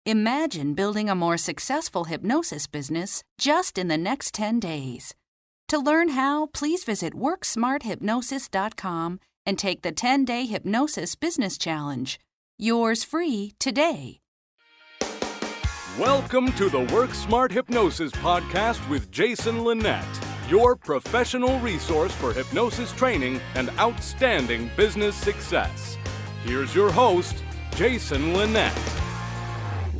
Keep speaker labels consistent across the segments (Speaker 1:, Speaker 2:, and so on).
Speaker 1: Imagine building a more successful hypnosis business just in the next 10 days. To learn how, please visit WorkSmartHypnosis.com and take the 10-day Hypnosis Business Challenge. Yours free today.
Speaker 2: Welcome to the Work Smart Hypnosis podcast with Jason Linett, your professional resource for hypnosis training and outstanding business success. Here's your host, Jason Linett.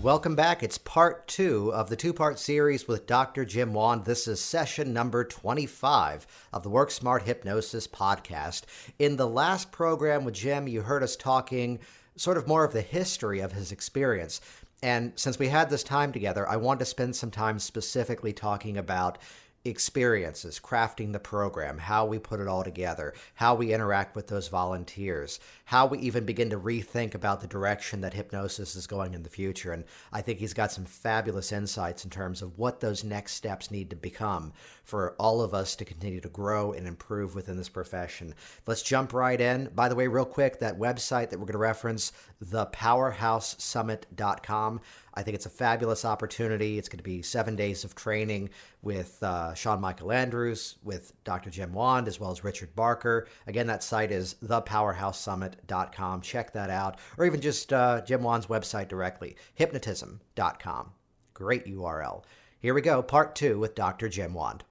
Speaker 3: Welcome back. It's part 2 of the 2-part series with Dr. Jim Wand. This is session number 25 of the Work Smart Hypnosis podcast. In the last program with Jim, you heard us talking sort of more of the history of his experience. And since we had this time together, I wanted to spend some time specifically talking about experiences, crafting the program, how we put it all together, how we interact with those volunteers, how we even begin to rethink about the direction that hypnosis is going in the future. And I think he's got some fabulous insights in terms of what those next steps need to become for all of us to continue to grow and improve within this profession. Let's jump right in. By the way, real quick, that website that we're going to reference, thepowerhousesummit.com. I think it's a fabulous opportunity. It's going to be 7 days of training with Sean Michael Andrews, with Dr. Jim Wand, as well as Richard Barker. Again, that site is thepowerhousesummit.com. Check that out. Or even just Jim Wand's website directly, hypnotism.com. Great URL. Here we go, part 2 with Dr. Jim Wand.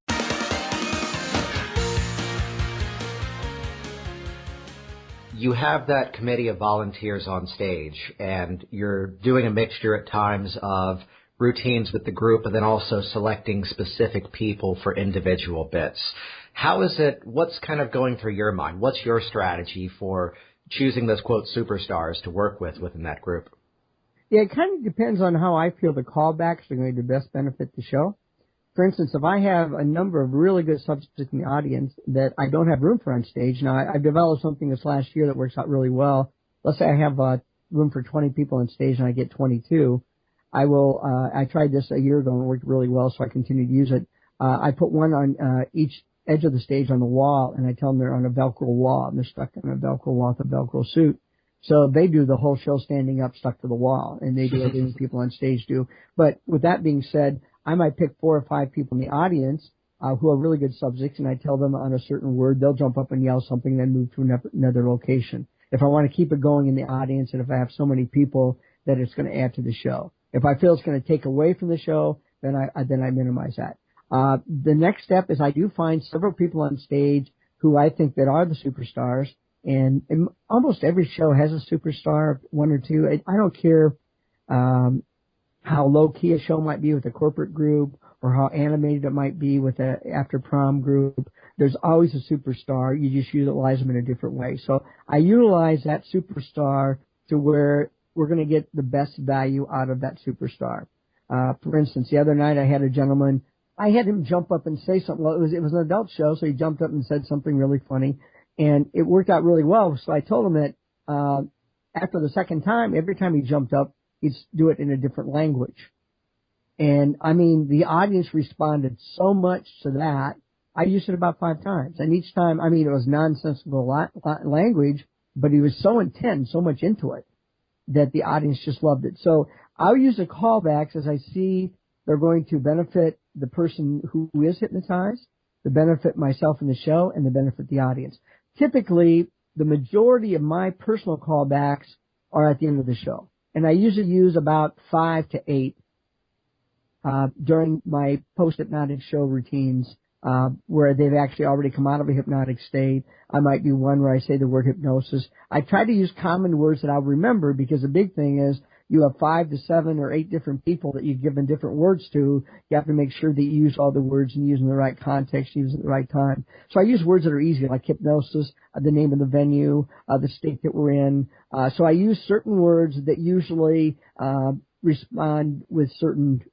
Speaker 3: You have that committee of volunteers on stage, and you're doing a mixture at times of routines with the group and then also selecting specific people for individual bits. What's kind of going through your mind? What's your strategy for choosing those, quote, superstars to work with within that group?
Speaker 4: Yeah, it kind of depends on how I feel the callbacks are going to best benefit the show. For instance, if I have a number of really good subjects in the audience that I don't have room for on stage, now I've developed something this last year that works out really well. Let's say I have room for 20 people on stage and I get 22. I tried this a year ago and it worked really well, so I continue to use it. I put one on each edge of the stage on the wall, and I tell them they're on a Velcro wall, and they're stuck on a Velcro wall with a Velcro suit. So they do the whole show standing up, stuck to the wall, and they do everything people on stage do. But with that being said, I might pick 4 or 5 people in the audience who are really good subjects, and I tell them on a certain word, they'll jump up and yell something, then move to another location. If I want to keep it going in the audience, and if I have so many people that it's going to add to the show. If I feel it's going to take away from the show, then I minimize that. The next step is I do find several people on stage who I think that are the superstars, and almost every show has a superstar, 1 or 2. I don't care how low-key a show might be with a corporate group or how animated it might be with a after-prom group. There's always a superstar. You just utilize them in a different way. So I utilize that superstar to where we're going to get the best value out of that superstar. For instance, the other night I had a gentleman, I had him jump up and say something. Well, it was an adult show, so he jumped up and said something really funny, and it worked out really well. So I told him that after the second time, every time he jumped up, he'd do it in a different language. And, I mean, the audience responded so much to that. I used it about 5 times. And each time, I mean, it was nonsensical language, but he was so intense, so much into it, that the audience just loved it. So I'll use the callbacks as I see they're going to benefit the person who is hypnotized, to benefit myself in the show, and to benefit the audience. Typically, the majority of my personal callbacks are at the end of the show. And I usually use about 5 to 8 during my post-hypnotic show routines where they've actually already come out of a hypnotic state. I might do one where I say the word hypnosis. I try to use common words that I'll remember, because the big thing is you have 5 to 7 or 8 different people that you've given different words to. You have to make sure that you use all the words and use them in the right context, use them at the right time. So I use words that are easy, like hypnosis, the name of the venue, the state that we're in. So I use certain words that usually respond with certain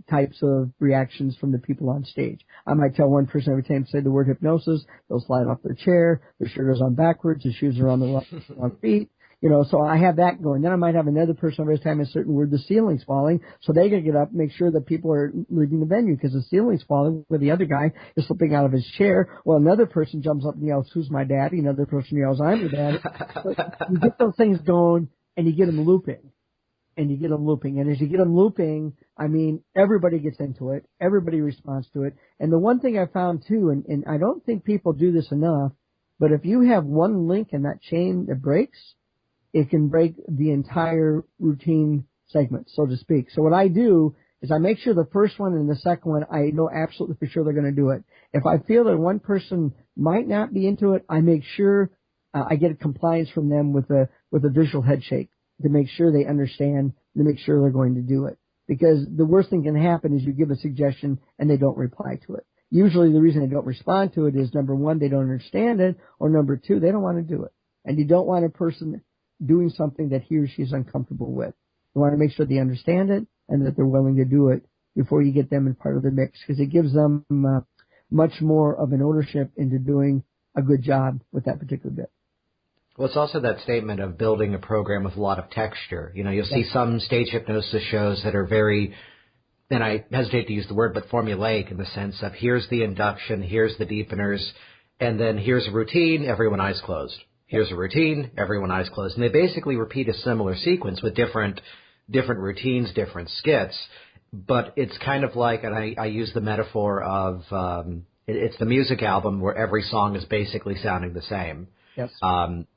Speaker 4: types of reactions from the people on stage. I might tell one person every time to say the word hypnosis, they'll slide off their chair, their shirt goes on backwards, their shoes are on the wrong feet. You know, so I have that going. Then I might have another person every time a certain word, the ceiling's falling, so they got to get up and make sure that people are leaving the venue because the ceiling's falling where the other guy is slipping out of his chair. Well, another person jumps up and yells, "Who's my daddy?" Another person yells, "I'm the daddy." So you get those things going and you get them looping. and you get them looping. And as you get them looping, I mean, everybody gets into it. Everybody responds to it. And the one thing I found too, and I don't think people do this enough, but if you have one link in that chain that breaks, it can break the entire routine segment, so to speak. So what I do is I make sure the first one and the second one, I know absolutely for sure they're going to do it. If I feel that one person might not be into it, I make sure I get a compliance from them with a visual head shake to make sure they understand, to make sure they're going to do it. Because the worst thing can happen is you give a suggestion and they don't reply to it. Usually the reason they don't respond to it is, number one, they don't understand it, or number two, they don't want to do it. And you don't want a person doing something that he or she is uncomfortable with. You want to make sure they understand it and that they're willing to do it before you get them in part of the mix, because it gives them much more of an ownership into doing a good job with that particular bit.
Speaker 3: Well, it's also that statement of building a program with a lot of texture. You know, you'll see some stage hypnosis shows that are very, and I hesitate to use the word, but formulaic in the sense of here's the induction, here's the deepeners, and then here's a routine, everyone eyes closed. Here's a routine, everyone eyes closed. And they basically repeat a similar sequence with different routines, different skits. But it's kind of like, and I use the metaphor of it's the music album where every song is basically sounding the same.
Speaker 4: Yes.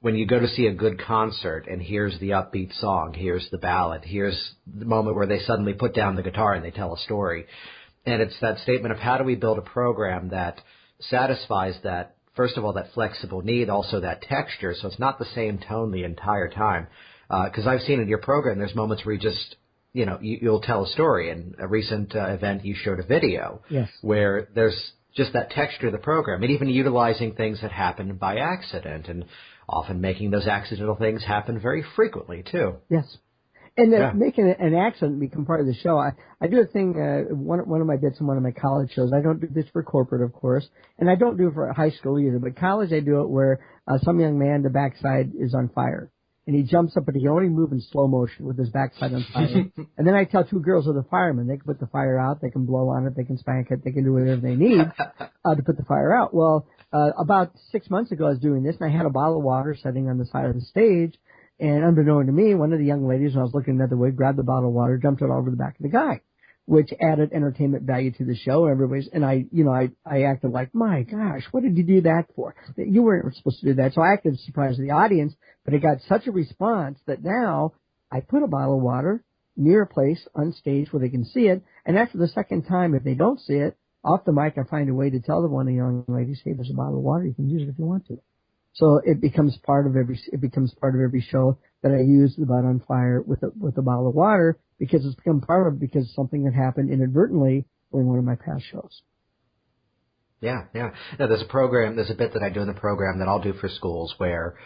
Speaker 3: When you go to see a good concert and here's the upbeat song, here's the ballad, here's the moment where they suddenly put down the guitar and they tell a story. And it's that statement of how do we build a program that satisfies that, first of all, that flexible need, also that texture, so it's not the same tone the entire time. Because I've seen in your program, there's moments where you just, you know, you'll tell a story. In a recent event, you showed a video where there's just that texture of the program, and even utilizing things that happen by accident, and often making those accidental things happen very frequently, too.
Speaker 4: Yes. And making an accident become part of the show. I do a thing, one of my bits in one of my college shows. I don't do this for corporate, of course, and I don't do it for high school either, but college I do it where some young man, the backside is on fire. And he jumps up, but he can only move in slow motion with his backside on fire. And then I tell two girls are the firemen. They can put the fire out. They can blow on it. They can spank it. They can do whatever they need to put the fire out. Well, about 6 months ago, I was doing this, and I had a bottle of water sitting on the side of the stage. And unbeknown to me, one of the young ladies, when I was looking the other way, grabbed the bottle of water, jumped it all over the back of the guy, which added entertainment value to the show. And I acted like, my gosh, what did you do that for? You weren't supposed to do that. So I acted surprised to the audience, but it got such a response that now I put a bottle of water near a place on stage where they can see it. And after the second time, if they don't see it, off the mic, I find a way to tell the one of the young ladies, hey, there's a bottle of water. You can use it if you want to. So it becomes part of every show that I use about on fire with a bottle of water, because it's become part of it because something that happened inadvertently during one of my past shows.
Speaker 3: Yeah. Now, there's a bit that I do in the program that I'll do for schools where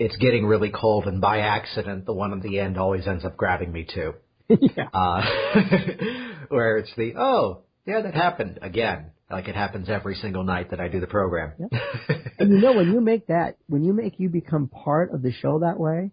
Speaker 3: it's getting really cold, and by accident, the one at the end always ends up grabbing me too. Where it's that happened again. Like it happens every single night that I do the program.
Speaker 4: Yeah. And when you become part of the show that way,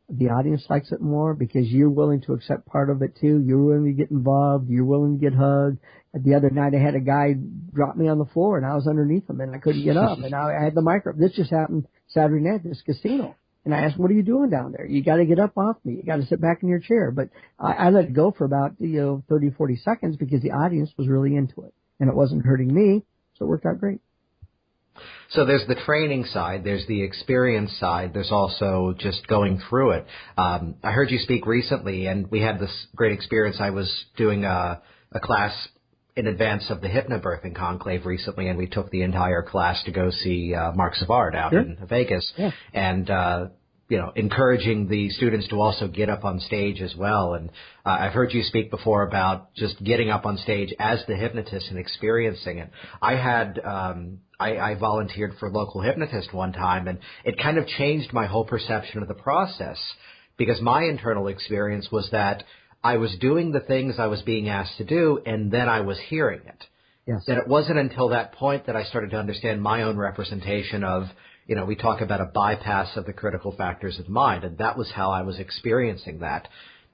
Speaker 4: the audience likes it more because you're willing to accept part of it too. You're willing to get involved. You're willing to get hugged. The other night I had a guy drop me on the floor and I was underneath him and I couldn't get up. And I had the microphone. This just happened Saturday night at this casino. And I asked him, what are you doing down there? You got to get up off me. You got to sit back in your chair. But I let it go for about 30, 40 seconds because the audience was really into it. And it wasn't hurting me, so it worked out great.
Speaker 3: So there's the training side, there's the experience side, there's also just going through it. I heard you speak recently, and we had this great experience. I was doing a class in advance of the Hypnobirthing Conclave recently, and we took the entire class to go see Mark Savard out in Vegas. Yeah. And encouraging the students to also get up on stage as well. And I've heard you speak before about just getting up on stage as the hypnotist and experiencing it. I volunteered for a local hypnotist one time, and it kind of changed my whole perception of the process, because my internal experience was that I was doing the things I was being asked to do, and then I was hearing it.
Speaker 4: Yes.
Speaker 3: And it wasn't until that point that I started to understand my own representation of, we talk about a bypass of the critical factors of the mind, and that was how I was experiencing that.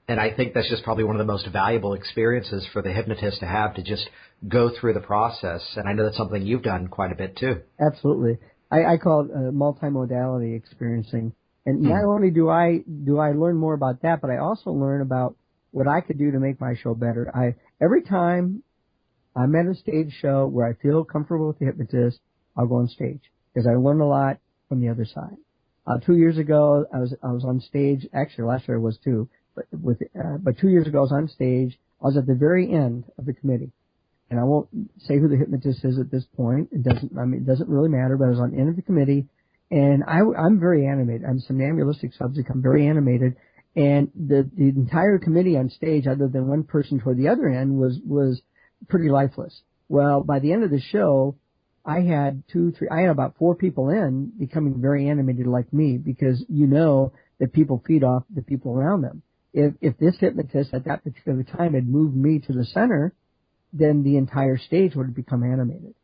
Speaker 3: And I think that's just probably one of the most valuable experiences for the hypnotist to have, to just go through the process. And I know that's something you've done quite a bit too.
Speaker 4: Absolutely. I call it multimodality experiencing. And not only do I learn more about that, but I also learn about what I could do to make my show better. Every time I'm at a stage show where I feel comfortable with the hypnotist, I'll go on stage because I learn a lot from the other side. 2 years ago, I was on stage. Actually, last year I was too. But 2 years ago, I was on stage. I was at the very end of the committee, and I won't say who the hypnotist is at this point. It doesn't really matter. But I was on the end of the committee, and I'm very animated. I'm a somnambulistic subject. I'm very animated, and the entire committee on stage, other than one person toward the other end, was pretty lifeless. Well, by the end of the show, I had about 4 people in becoming very animated like me, because that people feed off the people around them. If this hypnotist at that particular time had moved me to the center, then the entire stage would have become animated.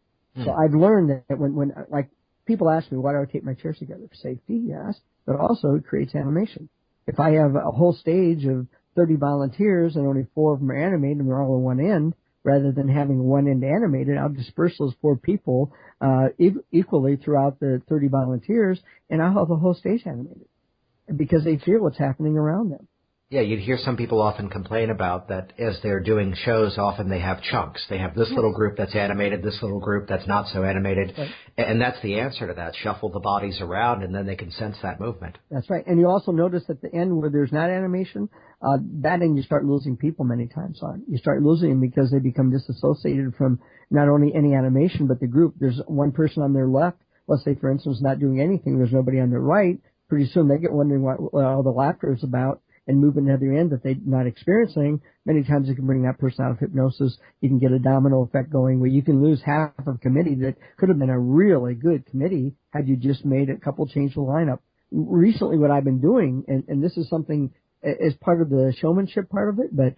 Speaker 4: So I've learned that when like people ask me, why do I tape my chairs together? For safety, yes, but also it creates animation. If I have a whole stage of 30 volunteers and only 4 of them are animated and they're all on one end, rather than having one end animated, I'll disperse those 4 people equally throughout the 30 volunteers, and I'll have the whole stage animated because they feel what's happening around them.
Speaker 3: Yeah, you'd hear some people often complain about that as they're doing shows, often they have chunks. They have this little group that's animated, this little group that's not so animated. Right. And that's the answer to that. Shuffle the bodies around, and then they can sense that movement. That's
Speaker 4: right. And you also notice at the end where there's not animation, that end you start losing people many times on. You start losing them because they become disassociated from not only any animation, but the group. There's one person on their left, let's say, for instance, not doing anything. There's nobody on their right. Pretty soon they get wondering what all the laughter is about, and moving to the other end that they're not experiencing. Many times it can bring that person out of hypnosis. You can get a domino effect going where you can lose half of a committee that could have been a really good committee had you just made a couple change the lineup. Recently what I've been doing, and this is something as part of the showmanship part of it, but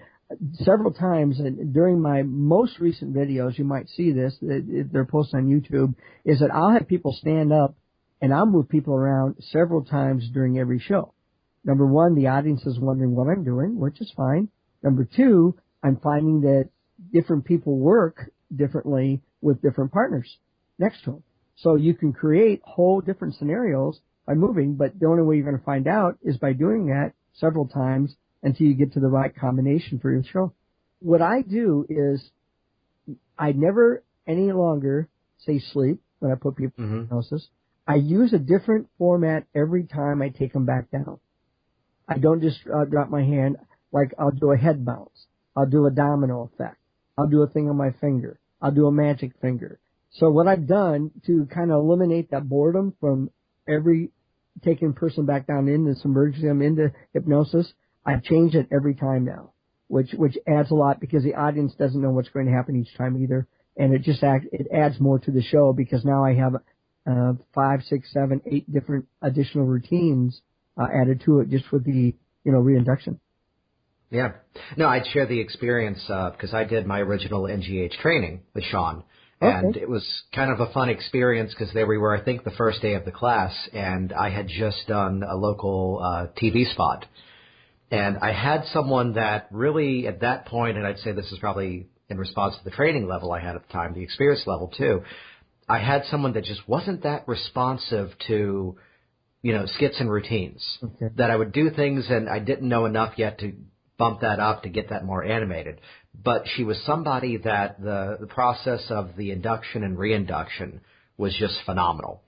Speaker 4: several times and during my most recent videos, you might see this, they're posted on YouTube, is that I'll have people stand up and I'll move people around several times during every show. Number one, the audience is wondering what I'm doing, which is fine. Number two, I'm finding that different people work differently with different partners next to them. So you can create whole different scenarios by moving, but the only way you're going to find out is by doing that several times until you get to the right combination for your show. What I do is I never any longer say sleep when I put people in hypnosis. I use a different format every time I take them back down. I don't just drop my hand. Like I'll do a head bounce. I'll do a domino effect. I'll do a thing on my finger. I'll do a magic finger. So what I've done to kind of eliminate that boredom from every taking person back down into submerging them into hypnosis, I've changed it every time now, which adds a lot because the audience doesn't know what's going to happen each time either, and it adds more to the show because now I have 5, 6, 7, 8 different additional routines added to it just with the, reinduction.
Speaker 3: Yeah. No, I'd share the experience because I did my original NGH training with Sean. And it was kind of a fun experience because there we were, I think, the first day of the class, and I had just done a local TV spot. And I had someone that really, at that point, and I'd say this is probably in response to the training level I had at the time, the experience level too, I had someone that just wasn't that responsive to skits and routines, that I would do things and I didn't know enough yet to bump that up to get that more animated. But she was somebody that the process of the induction and reinduction was just phenomenal.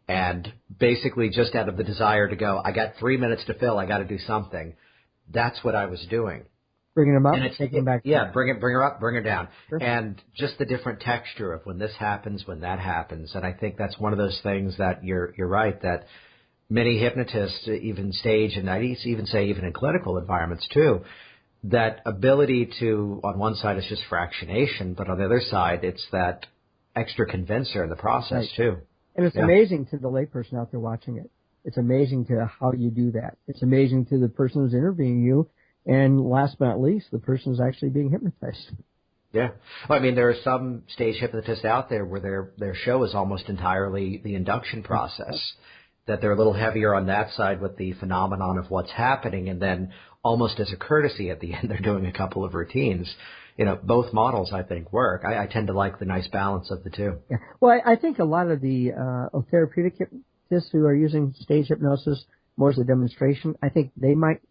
Speaker 3: And basically just out of the desire to go, I got 3 minutes to fill, I got to do something. That's what I was doing.
Speaker 4: Bringing them up, taking them back.
Speaker 3: Yeah, bring her up, bring her down. Sure. And just the different texture of when this happens, when that happens. And I think that's one of those things that you're right, that many hypnotists even stage, and I'd even say even in clinical environments too, that ability to, on one side, it's just fractionation, but on the other side, it's that extra convincer in the process too.
Speaker 4: And it's amazing to the layperson out there watching it. It's amazing to how you do that. It's amazing to the person who's interviewing you. And last but not least, the person who's actually being hypnotized.
Speaker 3: Yeah. Well, I mean, there are some stage hypnotists out there where their show is almost entirely the induction process, that they're a little heavier on that side with the phenomenon of what's happening, and then almost as a courtesy at the end, they're doing a couple of routines. Both models, I think, work. I tend to like the nice balance of the two.
Speaker 4: Yeah. Well, I think a lot of the therapeutic hypnotists who are using stage hypnosis more as a demonstration. I think they might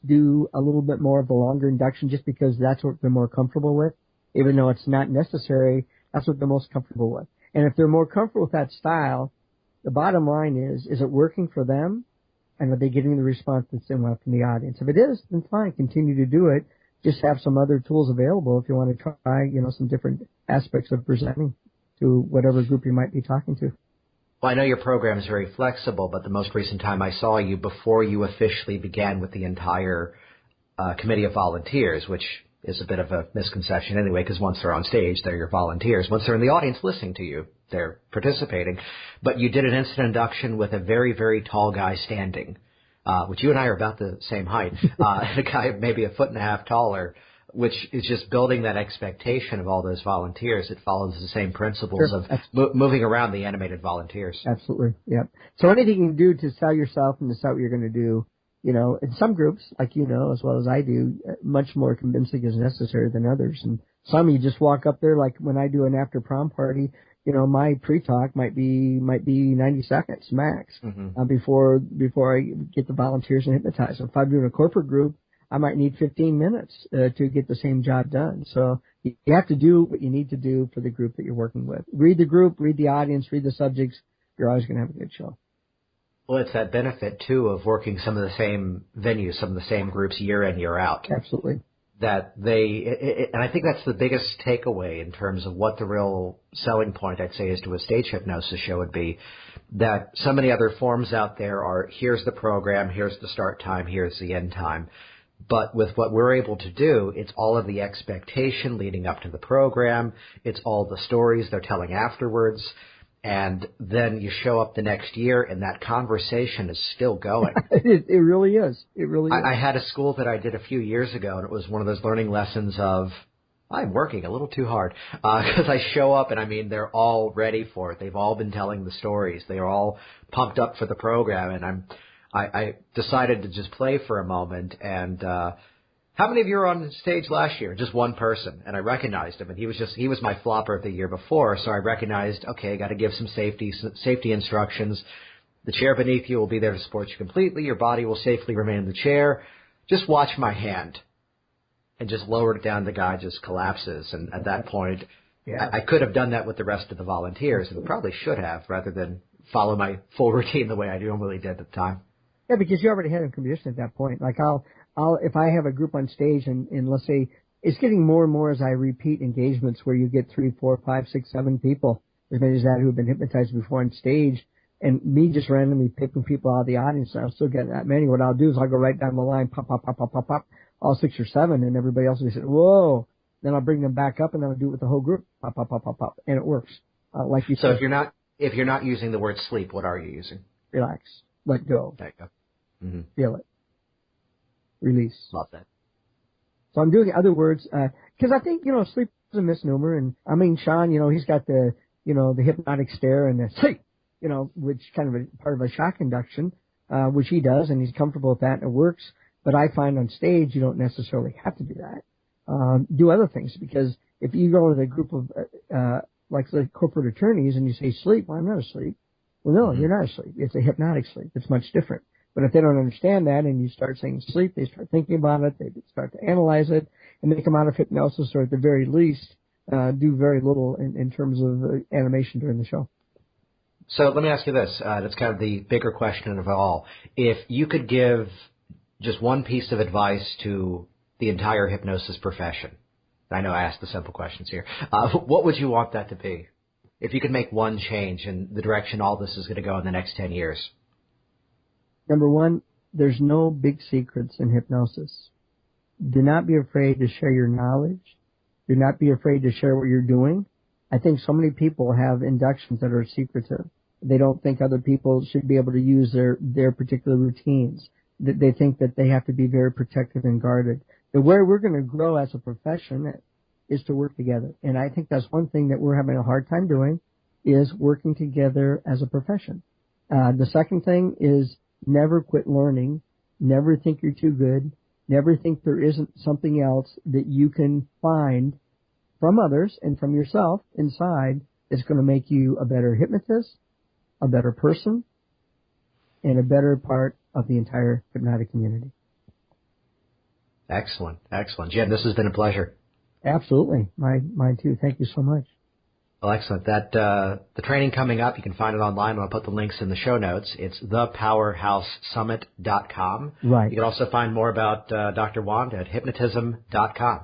Speaker 4: do a little bit more of the longer induction just because that's what they're more comfortable with. Even though it's not necessary, that's what they're most comfortable with. And if they're more comfortable with that style, the bottom line is it working for them? And are they getting the response that's they want from the audience? If it is, then fine, continue to do it. Just have some other tools available if you want to try, some different aspects of presenting to whatever group you might be talking to.
Speaker 3: Well, I know your program is very flexible, but the most recent time I saw you, before you officially began with the entire committee of volunteers, which is a bit of a misconception anyway, because once they're on stage, they're your volunteers. Once they're in the audience listening to you, they're participating. But you did an instant induction with a very, very tall guy standing, which you and I are about the same height, a guy maybe a foot and a half taller, which is just building that expectation of all those volunteers. It follows the same principles of moving around the animated volunteers.
Speaker 4: Absolutely, yeah. So anything you can do to sell yourself and to sell what you're going to do, in some groups, like as well as I do, much more convincing is necessary than others. And some you just walk up there, like when I do an after prom party, my pre-talk might be 90 seconds max before I get the volunteers and hypnotize them. If I'm doing a corporate group, I might need 15 minutes to get the same job done. So you have to do what you need to do for the group that you're working with. Read the group, read the audience, read the subjects. You're always going to have a good show.
Speaker 3: Well, it's that benefit, too, of working some of the same venues, some of the same groups year in, year out.
Speaker 4: Absolutely.
Speaker 3: That and I think that's the biggest takeaway in terms of what the real selling point, I'd say, is to a stage hypnosis show would be, that so many other forms out there are, here's the program, here's the start time, here's the end time. But with what we're able to do, it's all of the expectation leading up to the program. It's all the stories they're telling afterwards. And then you show up the next year, and that conversation is still going.
Speaker 4: It really is. It really is.
Speaker 3: I had a school that I did a few years ago, and it was one of those learning lessons of, I'm working a little too hard. Because I show up, and they're all ready for it. They've all been telling the stories. They are all pumped up for the program, and I decided to just play for a moment. And how many of you were on stage last year? Just one person. And I recognized him, and he was my flopper the year before. So I recognized, okay, I got to give some safety instructions. The chair beneath you will be there to support you completely. Your body will safely remain in the chair. Just watch my hand. And just lowered it down. The guy just collapses. And at that point, I could have done that with the rest of the volunteers, and probably should have, rather than follow my full routine the way I normally did at the time.
Speaker 4: Yeah, because you already had him conditioned at that point. Like I'll if I have a group on stage and let's say it's getting more and more as I repeat engagements where you get 3, 4, 5, 6, 7 people, as many as that, who have been hypnotized before on stage, and me just randomly picking people out of the audience, and I'll still get that many. What I'll do is I'll go right down the line, pop, pop, pop, pop, pop, pop, all 6 or 7, and everybody else will say, whoa. Then I'll bring them back up, and then I'll do it with the whole group, pop, pop, pop, pop, pop, and it works. Like you said.
Speaker 3: So if you're not using the word sleep, what are you using?
Speaker 4: Relax, let go.
Speaker 3: There you go. Mm-hmm.
Speaker 4: Feel it. Release.
Speaker 3: Love that.
Speaker 4: So I'm doing other words, because I think, sleep is a misnomer. And Sean, he's got the hypnotic stare and the sleep, which kind of a part of a shock induction, which he does, and he's comfortable with that, and it works. But I find on stage, you don't necessarily have to do that. Do other things, because if you go with a group of, like corporate attorneys and you say sleep, well, I'm not asleep. Well, no, you're not asleep. It's a hypnotic sleep. It's much different. But if they don't understand that and you start saying sleep, they start thinking about it, they start to analyze it, and they come out of hypnosis, or at the very least, do very little in terms of animation during the show.
Speaker 3: So let me ask you this. That's kind of the bigger question of it all. If you could give just one piece of advice to the entire hypnosis profession, I know I asked the simple questions here, what would you want that to be? If you could make one change in the direction all this is going to go in the next 10 years.
Speaker 4: Number one, there's no big secrets in hypnosis. Do not be afraid to share your knowledge. Do not be afraid to share what you're doing. I think so many people have inductions that are secretive. They don't think other people should be able to use their particular routines. They think that they have to be very protective and guarded. The way we're going to grow as a profession is to work together. And I think that's one thing that we're having a hard time doing, is working together as a profession. The second thing is never quit learning. Never think you're too good. Never think there isn't something else that you can find from others and from yourself inside that's going to make you a better hypnotist, a better person, and a better part of the entire hypnotic community.
Speaker 3: Excellent. Excellent. Jim, this has been a pleasure.
Speaker 4: Absolutely. Mine too. Thank you so much.
Speaker 3: Well, excellent. That the training coming up, you can find it online. I'll put the links in the show notes. It's thepowerhousesummit.com.
Speaker 4: Right.
Speaker 3: You can also find more about Dr. Wand at hypnotism.com.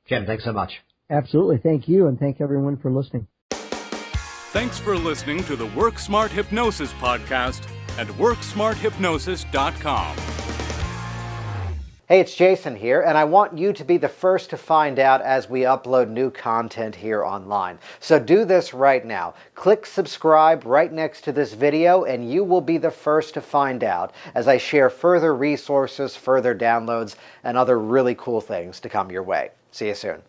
Speaker 3: Jim, thanks so much.
Speaker 4: Absolutely. Thank you, and thank everyone for listening.
Speaker 2: Thanks for listening to the Work Smart Hypnosis podcast at worksmarthypnosis.com.
Speaker 3: Hey, it's Jason here, and I want you to be the first to find out as we upload new content here online. So do this right now. Click subscribe right next to this video, and you will be the first to find out as I share further resources, further downloads, and other really cool things to come your way. See you soon.